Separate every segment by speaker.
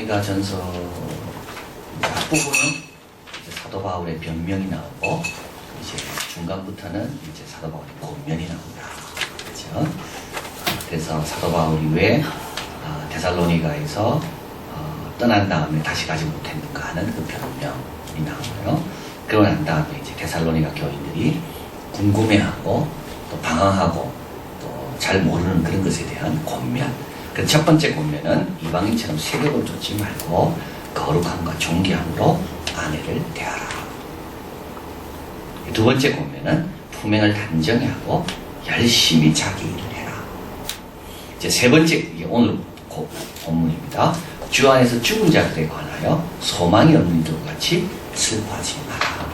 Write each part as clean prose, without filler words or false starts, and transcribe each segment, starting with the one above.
Speaker 1: 데살로니가 전서 앞부분은 이제 사도 바울의 변명이 나오고 이제 중간부터는 이제 사도 바울의 권면이 나옵니다. 그렇죠? 그래서 사도 바울이 왜 데살로니가에서 떠난 다음에 다시 가지 못했는가 하는 그 변명이 나오고요. 그러고 난 다음에 이제 데살로니가 교인들이 궁금해하고 또 방황하고 또 잘 모르는 그런 것에 대한 권면. 그 첫 번째 권면은 이방인처럼 세력을 쫓지 말고 거룩함과 존귀함으로 아내를 대하라. 두 번째 권면은 품행을 단정히 하고 열심히 자기 일을 해라. 이제 세 번째, 이게 오늘 본문입니다. 주 안에서 죽은 자들에 관하여 소망이 없는 이들과 같이 슬퍼하지 마라.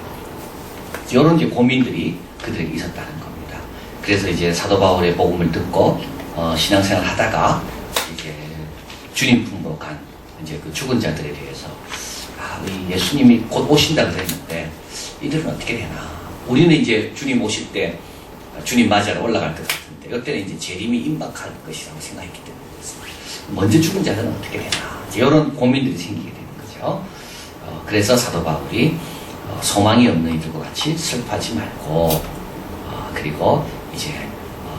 Speaker 1: 이런 이제 고민들이 그들에게 있었다는 겁니다. 그래서 이제 사도 바울의 복음을 듣고 신앙생활 하다가 이제 주님 품으로 간 이제 그 죽은 자들에 대해서 우리 예수님이 곧 오신다 그랬는데 이들은 어떻게 되나? 우리는 이제 주님 오실 때 주님 맞이하러 올라갈 것 같은데 이때는 이제 재림이 임박할 것이라고 생각했기 때문에 먼저 죽은 자들은 어떻게 되나? 이런 고민들이 생기게 되는 거죠. 그래서 사도 바울이 소망이 없는 이들과 같이 슬퍼하지 말고 그리고 이제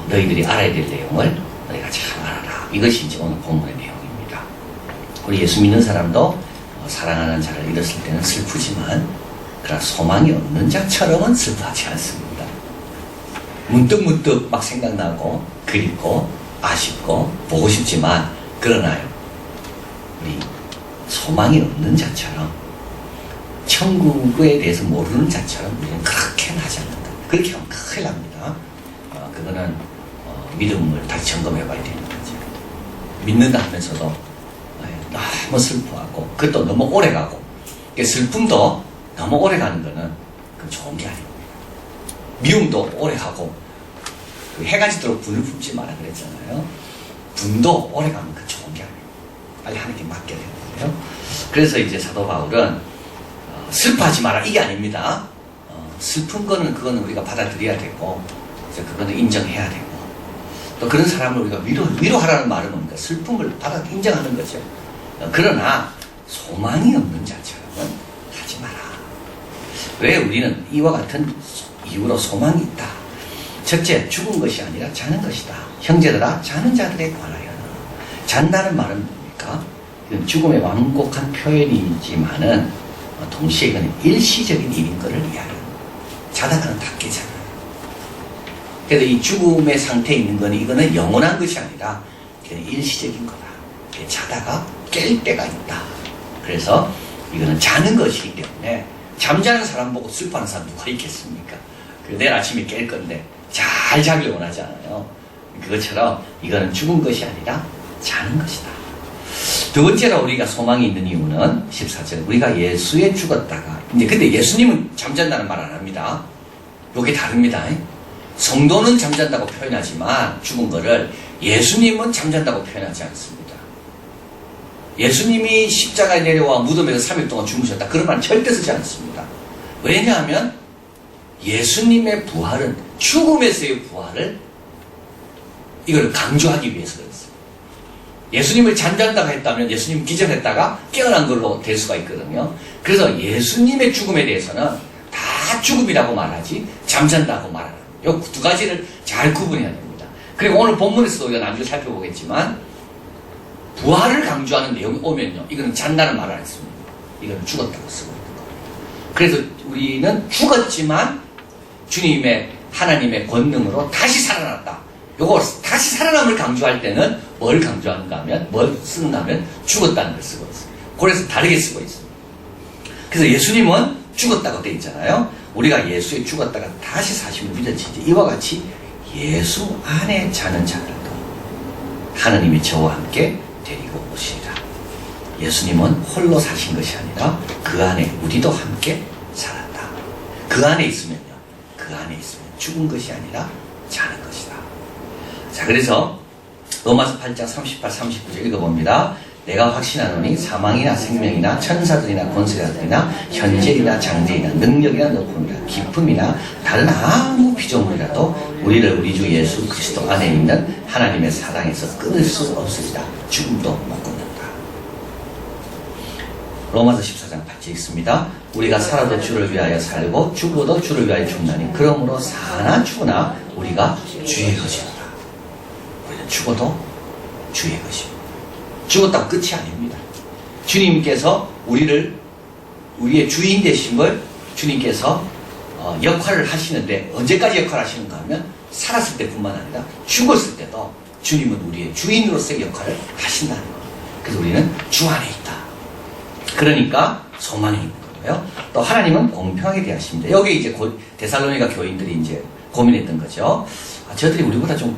Speaker 1: 너희들이 알아야 될 내용을 너희가 잘 알아라. 이것이 이제 오늘 본문의 내용입니다. 우리 예수 믿는 사람도 사랑하는 자를 잃었을 때는 슬프지만 그러나 소망이 없는 자처럼은 슬퍼하지 않습니다. 문득문득 막 생각나고 그립고 아쉽고 보고 싶지만 그러나요 우리 소망이 없는 자처럼 천국에 대해서 모르는 자처럼 우리는 그렇게는 하지 않는다. 그렇게 하면 큰일 납니다. 그거는 믿음을 다시 점검해 봐야 되는 거죠. 믿는다 하면서도 너무 슬퍼하고 그것도 너무 오래 가고 슬픔도 너무 오래 가는 거는 그건 좋은 게 아닙니다. 미움도 오래 가고 해가 지도록 분을 품지 마라 그랬잖아요. 분도 오래 가면 그건 좋은 게 아닙니다. 빨리 하나님께 맡겨야 되는 거예요. 그래서 이제 사도 바울은 슬퍼하지 마라 이게 아닙니다. 슬픈 거는 그거는 우리가 받아들여야 되고 그거는 인정해야 되고 또 그런 사람을 우리가 위로하라는 말은 뭡니까? 슬픔을 인정하는 거죠. 그러나 소망이 없는 자처럼은 하지 마라. 왜 우리는 이와 같은 이유로 소망이 있다. 첫째, 죽은 것이 아니라 자는 것이다. 형제들아, 자는 자들에 관하여는. 잔다는 말은 뭡니까? 이건 죽음의 완곡한 표현이지만은 동시에 이거는 일시적인 일인 것을 이야기합니다. 자다가는 다 깨잖아요. 그래서 이 죽음의 상태에 있는 거는 이거는 영원한 것이 아니라 이거는 일시적인 거다. 자다가 깰 때가 있다. 그래서 이거는 자는 것이기 때문에 잠자는 사람 보고 슬퍼하는 사람 누가 있겠습니까? 내일 아침에 깰 건데 잘 자길 원하잖아요. 그것처럼 이거는 죽은 것이 아니라 자는 것이다. 두 번째로 우리가 소망이 있는 이유는 14절 우리가 예수에 죽었다가 이제 근데 예수님은 잠잔다는 말 안 합니다. 요게 다릅니다. 성도는 잠잔다고 표현하지만 죽은 거를 예수님은 잠잔다고 표현하지 않습니다. 예수님이 십자가에 내려와 무덤에서 3일 동안 주무셨다. 그런 말은 절대 쓰지 않습니다. 왜냐하면 예수님의 부활은 죽음에서의 부활을 이걸 강조하기 위해서 그랬어요. 예수님을 잠잔다고 했다면 예수님 기절했다가 깨어난 걸로 될 수가 있거든요. 그래서 예수님의 죽음에 대해서는 다 죽음이라고 말하지 잠잔다고 말하는 이 두 가지를 잘 구분해야 됩니다. 그리고 오늘 본문에서도 우리가 나중에 살펴보겠지만 부활을 강조하는 내용이 오면요. 이거는 잔다는 말을 안 했습니다. 이거는 죽었다고 쓰고 있는 거예요. 그래서 우리는 죽었지만 주님의 하나님의 권능으로 다시 살아났다. 요거 다시 살아남을 강조할 때는 뭘 강조하는가 하면 뭘 쓰는가 하면 죽었다는 걸 쓰고 있습니다. 그래서 다르게 쓰고 있습니다. 그래서 예수님은 죽었다고 되어 있잖아요. 우리가 예수에 죽었다가 다시 사심을 믿었지. 이와 같이 예수 안에 자는 자들도 하나님이 저와 함께 데리고 오시리라. 예수님은 홀로 사신 것이 아니라 그 안에 우리도 함께 살았다. 그 안에 있으면요. 그 안에 있으면 죽은 것이 아니라 자는 것이다. 자, 그래서 로마서 8장 38, 39절 읽어봅니다. 내가 확신하노니 사망이나 생명이나 천사들이나 권세자들이나 현재이나 장래이나 능력이나 높음이나 기쁨이나 다른 아무 피조물이라도 우리를 우리 주 예수 그리스도 안에 있는 하나님의 사랑에서 끊을 수 없으리라. 죽음도 못 끊는다. 로마서 14장 8절 있습니다. 우리가 살아도 주를 위하여 살고 죽어도 주를 위하여 죽나니 그러므로 사나 죽으나 우리가 주의 것이다. 우리는 죽어도 주의 것입니다. 죽었다고 끝이 아닙니다. 주님께서 우리의 주인 되심을 주님께서 역할을 하시는데 언제까지 역할을 하시는가 하면 살았을 때뿐만 아니라 죽었을 때도 주님은 우리의 주인으로서의 역할을 하신다는 거예요. 그래서 우리는 주 안에 있다. 그러니까 소망이 있는 거고요. 또 하나님은 공평하게 대하십니다. 여기 이제 데살로니가 교인들이 이제 고민했던 거죠. 저들이 우리보다 좀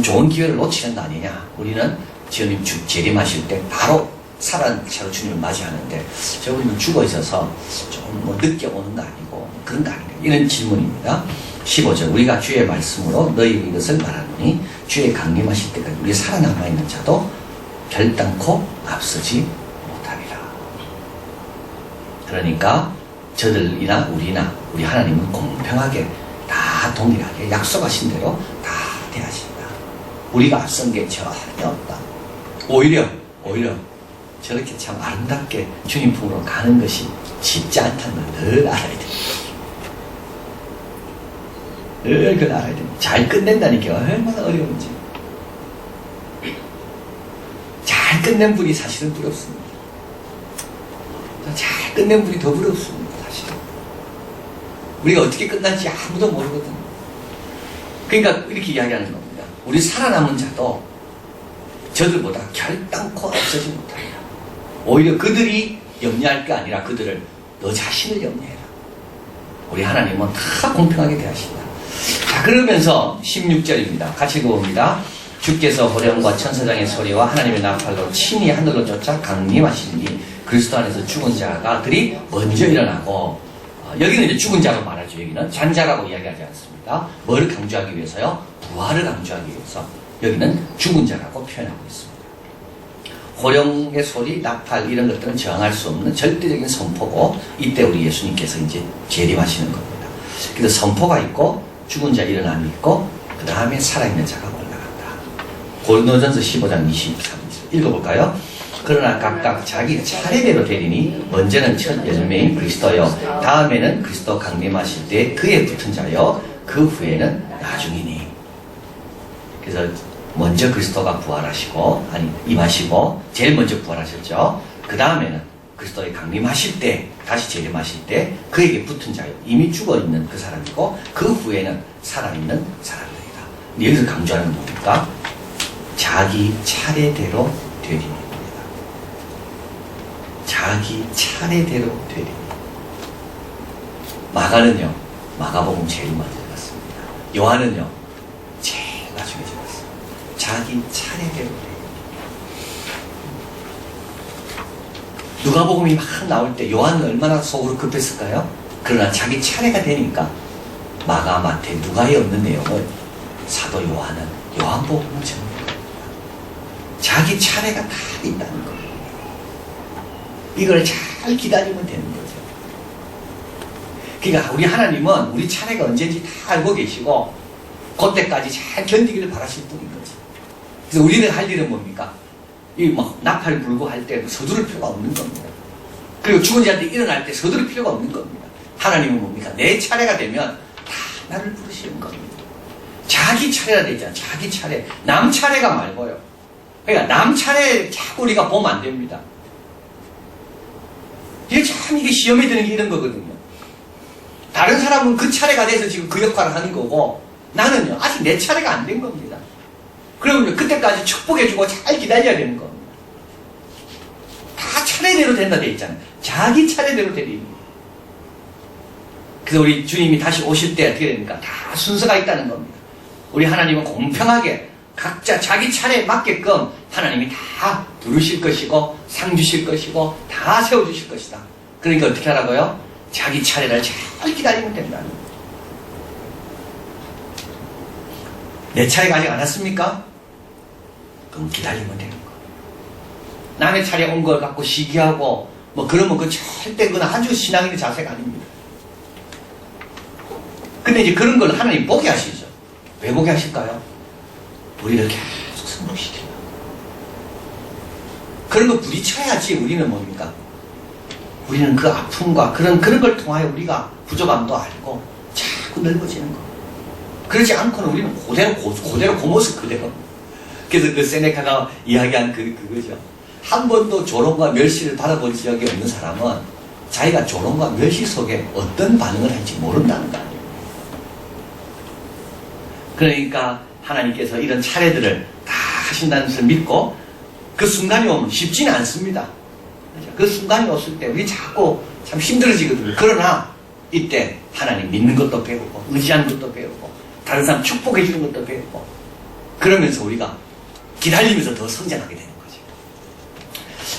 Speaker 1: 좋은 기회를 놓치는 거 아니냐. 우리는 주님 재림하실 때 바로 살아난 차로 주님을 맞이하는데 우리는 죽어 있어서 좀 뭐 늦게 오는 거 아니고 그런 거 아니냐. 이런 질문입니다. 15절 우리가 주의 말씀으로 너희에게 이것을 말하노니 주의 강림하실 때까지 우리 살아남아 있는 자도 결단코 앞서지 못하리라. 그러니까 저들이나 우리 하나님은 공평하게 다 동일하게 약속하신 대로 다 대하신다. 우리가 앞선 게 전혀 없다. 오히려 저렇게 참 아름답게 주님 품으로 가는 것이 쉽지 않다는 걸 늘 알아야 됩니다. 늘 그걸 알아야 됩니다. 잘 끝낸다니까 얼마나 어려운지. 잘 끝낸 분이 사실은 부럽습니다. 잘 끝낸 분이 더 부럽습니다. 사실은. 우리가 어떻게 끝날지 아무도 모르거든요. 그러니까 이렇게 이야기하는 겁니다. 우리 살아남은 자도 저들보다 결단코 앞서지 못한다. 오히려 그들이 염려할 게 아니라 그들을 너 자신을 염려해라. 우리 하나님은 다 공평하게 대하신다. 자, 그러면서 16절입니다. 같이 읽어봅니다. 주께서 호령과 천사장의 소리와 하나님의 나팔로 친히 하늘로 쫓아 강림하시니 그리스도 안에서 죽은 자가들이 먼저 일어나고 여기는 이제 죽은 자로 말하죠. 여기는 잔자라고 이야기하지 않습니다. 뭘 강조하기 위해서요? 부활을 강조하기 위해서 여기는 죽은 자라고 표현하고 있습니다. 호령의 소리, 나팔 이런 것들은 저항할 수 없는 절대적인 선포고 이때 우리 예수님께서 이제 재림하시는 겁니다. 그래서 선포가 있고 죽은 자 일어남이 있고 그 다음에 살아있는 자가 올라간다. 고린도전서 15장 23절 읽어볼까요? 그러나 각각 자기 차례대로 되리니 먼저는 첫 열매인 그리스도요 다음에는 그리스도 강림하실 때 그에 붙은 자요 그 후에는 나중이니. 그래서 먼저 그리스도가 부활하시고 임하시고 제일 먼저 부활하셨죠. 그 다음에는 그리스도의 강림하실 때 다시 재림하실 때 그에게 붙은 자요 이미 죽어있는 그 사람이고 그 후에는 살아있는 사람들이다. 여기서 강조하는 건 뭡니까? 자기 차례대로 되리니. 자기 차례대로 되리니. 마가는요 마가복음 제일 먼저 갔습니다. 요한은요 제일 나중에 갔습니다. 자기 차례대로 되리니. 누가복음이 막 나올 때 요한은 얼마나 속으로 급했을까요? 그러나 자기 차례가 되니까 마가, 마태, 누가에 없는 내용을 사도 요한은 요한복음을 전합니다. 자기 차례가 다 있다는 거예요. 이걸 잘 기다리면 되는 거죠. 그러니까 우리 하나님은 우리 차례가 언제인지 다 알고 계시고 그때까지 잘 견디기를 바라실 분인 거죠. 그래서 우리는 할 일은 뭡니까? 이 막 나팔 불고 할 때 서두를 필요가 없는 겁니다. 그리고 죽은 자한테 일어날 때 서두를 필요가 없는 겁니다. 하나님은 뭡니까? 내 차례가 되면 다 나를 부르시는 겁니다. 자기 차례가 되잖아요. 자기 차례. 남 차례가 말고요. 그러니까 남 차례 자꾸 우리가 보면 안 됩니다. 이게 시험에 드는 게 이런 거거든요. 다른 사람은 그 차례가 돼서 지금 그 역할을 하는 거고 나는요 아직 내 차례가 안 된 겁니다. 그러면 그때까지 축복해주고 잘 기다려야 되는 겁니다. 다 차례대로 된다 돼 있잖아요. 자기 차례대로 되리니. 그래서 우리 주님이 다시 오실 때 어떻게 됩니까? 다 순서가 있다는 겁니다. 우리 하나님은 공평하게 각자 자기 차례에 맞게끔 하나님이 다 부르실 것이고 상 주실 것이고 다 세워주실 것이다. 그러니까 어떻게 하라고요? 자기 차례를 잘 기다리면 된다는 거예요. 내 차례가 아직 안 왔습니까? 그럼 기다리면 되는 거예요. 남의 차례 온 걸 갖고 시기하고 뭐 그러면 그 절대 그건 아주 신앙인의 자세가 아닙니다. 근데 이제 그런 걸 하나님 보게 하시죠. 왜 보게 하실까요? 우리를 계속 승부시키려. 그런 거 부딪혀야지 우리는 뭡니까? 우리는 그 아픔과 그런 걸 통하여 우리가 부족함도 알고 자꾸 넓어지는 거. 그러지 않고는 우리는 그대로 그 모습 그대로. 그래서 그 세네카가 이야기한 그거죠. 한 번도 조롱과 멸시를 받아본 적이 없는 사람은 자기가 조롱과 멸시 속에 어떤 반응을 할지 모른다는 거 아니에요. 그러니까 하나님께서 이런 차례들을 다 하신다는 것을 믿고 그 순간이 오면 쉽지는 않습니다. 그 순간이 왔을 때 우리 자꾸 참 힘들어지거든요. 그러나 이때 하나님 믿는 것도 배우고 의지하는 것도 배우고 다른 사람 축복해 주는 것도 배우고 그러면서 우리가 기다리면서 더 성장하게 되는 거죠.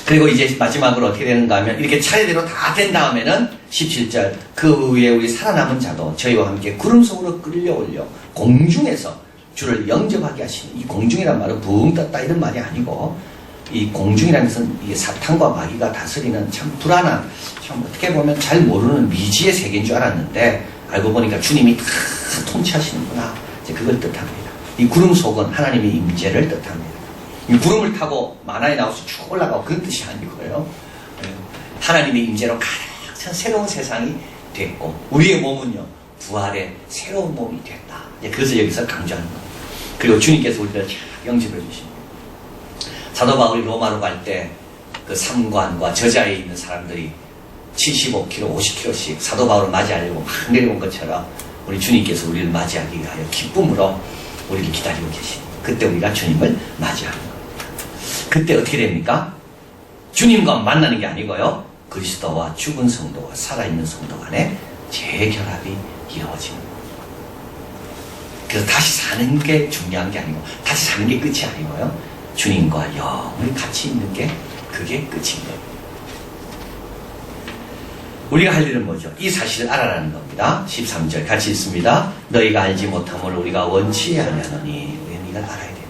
Speaker 1: 그리고 이제 마지막으로 어떻게 되는가 하면 이렇게 차례대로 다 된 다음에는 17절 그 위에 우리 살아남은 자도 저희와 함께 구름 속으로 끌려올려 공중에서 주를 영접하게 하시는 이 공중이란 말은 붕 떴다 이런 말이 아니고 이 공중이라는 것은 이 사탄과 마귀가 다스리는 참 불안한 참 어떻게 보면 잘 모르는 미지의 세계인 줄 알았는데 알고 보니까 주님이 다 통치하시는구나 이제 그걸 뜻합니다. 이 구름 속은 하나님의 임재를 뜻합니다. 이 구름을 타고 만화에 나와서 쭉 올라가고 그런 뜻이 아니고요. 하나님의 임재로 가득 찬 새로운 세상이 됐고 우리의 몸은요 부활의 새로운 몸이 됐다. 그래서 여기서 강조하는 겁니다. 그리고 주님께서 우리를 영접해 주십니다. 사도 바울이 로마로 갈 때 그 삼관과 저자에 있는 사람들이 75km, 50km씩 사도 바울을 맞이하려고 막 내려온 것처럼 우리 주님께서 우리를 맞이하기 위하여 기쁨으로 우리를 기다리고 계십니다. 그때 우리가 주님을 맞이하는 겁니다. 그때 어떻게 됩니까? 주님과 만나는 게 아니고요. 그리스도와 죽은 성도와 살아있는 성도 간에 재결합이 이루어지는 겁니다. 그래서 다시 사는 게 중요한 게 아니고 다시 사는 게 끝이 아니고요. 주님과 영원히 같이 있는 게 그게 끝인 거예요. 우리가 할 일은 뭐죠? 이 사실을 알아라는 겁니다. 13절 같이 읽습니다. 너희가 알지 못함을 우리가 원치 아니하노니 우리는 이걸 알아야 됩니다.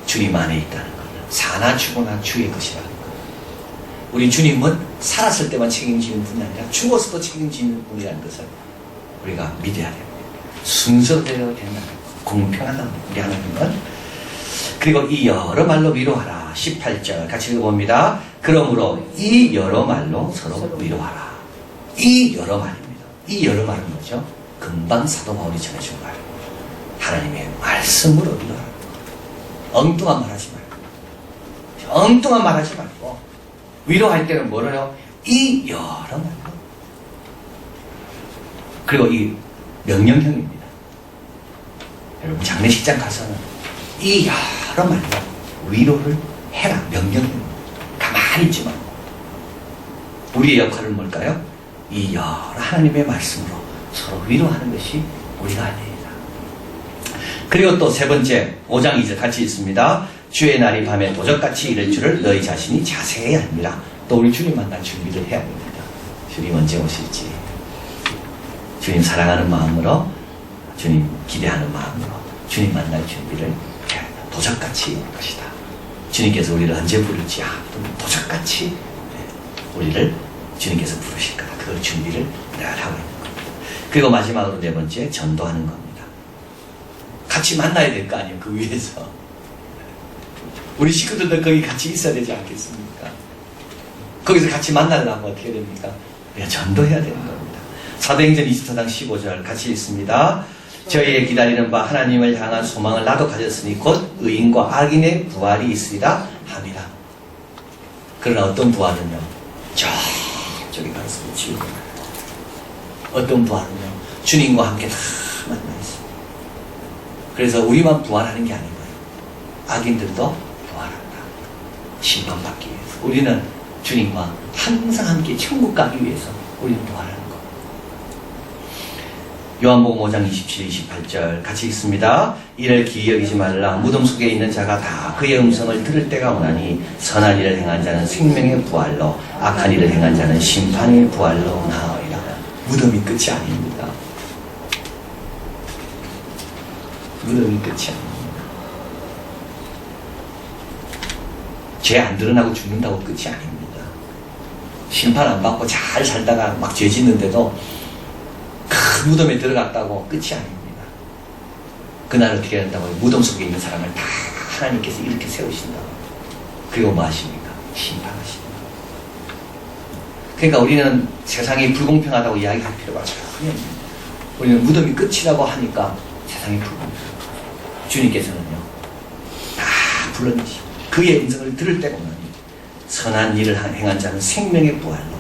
Speaker 1: 주님 안에 있다는 것은 사나 죽으나 주의 것이라는 거예요. 우리 주님은 살았을 때만 책임지는 분이 아니라 죽어서도 책임지는 분이라는 것을 우리가 믿어야 됩니다. 순서대로 된다는 것, 공평하다는 것, 우리 하나님은. 그리고 이 여러 말로 위로하라. 18절 같이 읽어봅니다. 그러므로 이 여러 말로 서로 위로하라. 이 여러 말입니다. 이 여러 말은 뭐죠? 금방 사도 바울이 전해준 말. 하나님의 말씀으로 위로하라. 엉뚱한 말 하지 말고. 엉뚱한 말 하지 말고. 위로할 때는 뭐래요? 이 여러 말로. 그리고 이 명령형입니다. 여러분 장례식장 가서는 이 여러 말로 위로를 해라. 명령입니다. 가만히 있지 말고. 우리의 역할은 뭘까요? 이 여러 하나님의 말씀으로 서로 위로하는 것이 우리가 할 일이다. 그리고 또 세 번째 5장 2절 같이 있습니다. 주의 날이 밤에 도적같이 이를 줄을 너희 자신이 자세히 알미라. 또 우리 주님 만날 준비를 해야 됩니다. 주님 언제 오실지. 주님 사랑하는 마음으로, 주님 기대하는 마음으로 주님 만날 준비를 해야 합니다. 도적같이 올 것이다. 주님께서 우리를 언제 부를지 도적같이 우리를 주님께서 부르실 거다. 그 준비를 늘 하고 있는 겁니다. 그리고 마지막으로 네 번째 전도하는 겁니다. 같이 만나야 될 거 아니에요. 그 위에서. 우리 식구들도 거기 같이 있어야 되지 않겠습니까? 거기서 같이 만나려면 어떻게 됩니까? 우리가 전도해야 되는 겁니다. 사도행전 24장 15절 같이 읽습니다. 저희의 기다리는 바 하나님을 향한 소망을 나도 가졌으니 곧 의인과 악인의 부활이 있으리라 함이라. 그러나 어떤 부활은요? 저쪽에 가서 지우고 어떤 부활은요? 주님과 함께 다 만나 있습니다. 그래서 우리만 부활하는 게 아니고요. 악인들도 부활한다. 심판받기 위해서. 우리는 주님과 항상 함께 천국 가기 위해서 우리는 부활하는 겁니다. 요한복음 5장 27, 28절 같이 읽습니다. 이를 기이 여기지 말라. 무덤 속에 있는 자가 다 그의 음성을 들을 때가 오나니 선한 일을 행한 자는 생명의 부활로 악한 일을 행한 자는 심판의 부활로 나으리라. 무덤이 끝이 아닙니다. 무덤이 끝이 아닙니다. 죄 안 드러나고 죽는다고 끝이 아닙니다. 심판 안 받고 잘 살다가 막 죄 짓는데도 큰 무덤에 들어갔다고 끝이 아닙니다. 그날 어떻게 한다고요? 무덤 속에 있는 사람을 다 하나님께서 이렇게 세우신다. 그리고 뭐 하십니까? 심판하십니다. 그러니까 우리는 세상이 불공평하다고 이야기할 필요가 전혀 없습니다. 우리는 무덤이 끝이라고 하니까 세상이 불공평해요. 주님께서는요, 다 불러내시고 그의 음성을 들을 때 보면 선한 일을 행한 자는 생명의 부활로,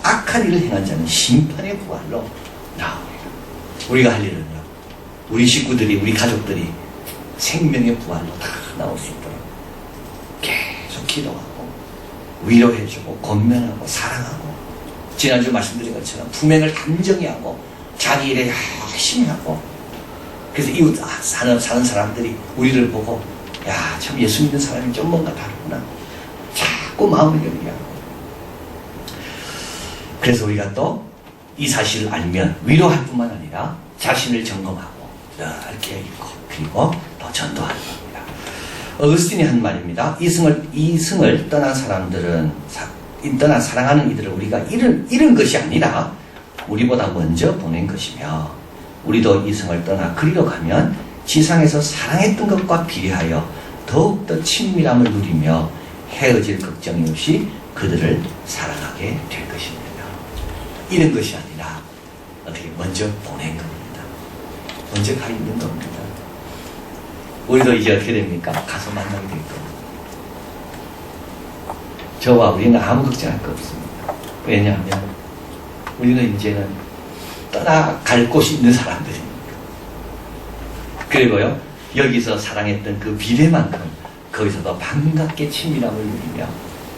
Speaker 1: 악한 일을 행한 자는 심판의 부활로 나옵니다. 우리가 할 일은요, 우리 식구들이, 우리 가족들이 생명의 부활로 다 나올 수 있도록 계속 기도하고 위로해주고 권면하고 사랑하고, 지난주 말씀드린 것처럼 품행을 단정히 하고 자기 일에 열심히 하고, 그래서 이웃 사는 사람들이 우리를 보고 야, 참 예수 믿는 사람이 좀 뭔가 다르구나 자꾸 마음을 열게 하고, 그래서 우리가 또 이 사실을 알면 위로할 뿐만 아니라 자신을 점검하고 이렇게 있고, 그리고 또 전도하는 겁니다. 어거스틴이 한 말입니다. 이승을 떠난 사람들은, 사랑하는 이들을 우리가 잃은 것이 아니라 우리보다 먼저 보낸 것이며, 우리도 이승을 떠나 그리로 가면 지상에서 사랑했던 것과 비례하여 더욱더 친밀함을 누리며 헤어질 걱정이 없이 그들을 사랑하게 될 것입니다. 잃은 것이 아니라 어떻게 먼저 보낸 겁니다. 먼저 가 있는 겁니다. 우리도 이제 어떻게 됩니까? 가서 만나게 될 겁니다. 저와 우리는 아무 걱정할 거 없습니다. 왜냐하면 우리는 이제는 떠나갈 곳이 있는 사람들입니다. 그리고요, 여기서 사랑했던 그 비례만큼 거기서도 반갑게 친밀함을 누리며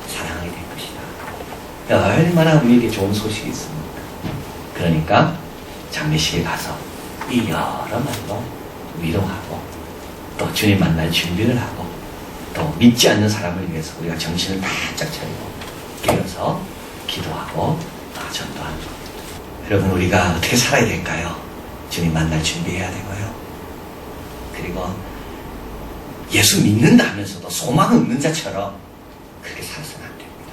Speaker 1: 사랑하게 될 것이다. 얼마나 우리에게 좋은 소식이 있습니까? 그러니까 장례식에 가서 이 여러 말로 위로하고, 또 주님 만날 준비를 하고, 또 믿지 않는 사람을 위해서 우리가 정신을 바짝 차리고 깨어서 기도하고 전도하는 것. 여러분, 우리가 어떻게 살아야 될까요? 주님 만날 준비해야 되고요. 그리고 예수 믿는다 하면서도 소망 없는 자처럼 그렇게 살아서는 안 됩니다.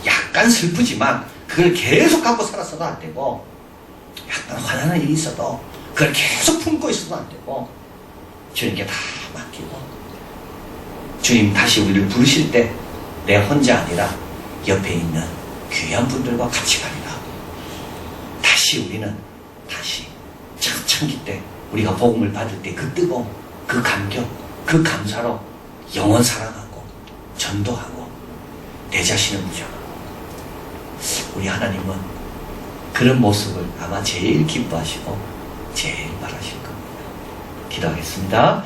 Speaker 1: 약간 슬프지만 그걸 계속 갖고 살아서도 안 되고, 약간 화나는 일이 있어도 그걸 계속 품고 있어도 안 되고, 주님께 다 맡기고, 주님 다시 우리를 부르실 때 내 혼자 아니라 옆에 있는 귀한 분들과 같이 가리라. 다시 우리는 다시 청기 때 우리가 복음을 받을 때 그 뜨거움, 그 감격, 그 감사로 영원 사랑하고 전도하고 내 자신을 무장하고, 우리 하나님은 그런 모습을 아마 제일 기뻐하시고 제일 바라실 겁니다. 기도하겠습니다.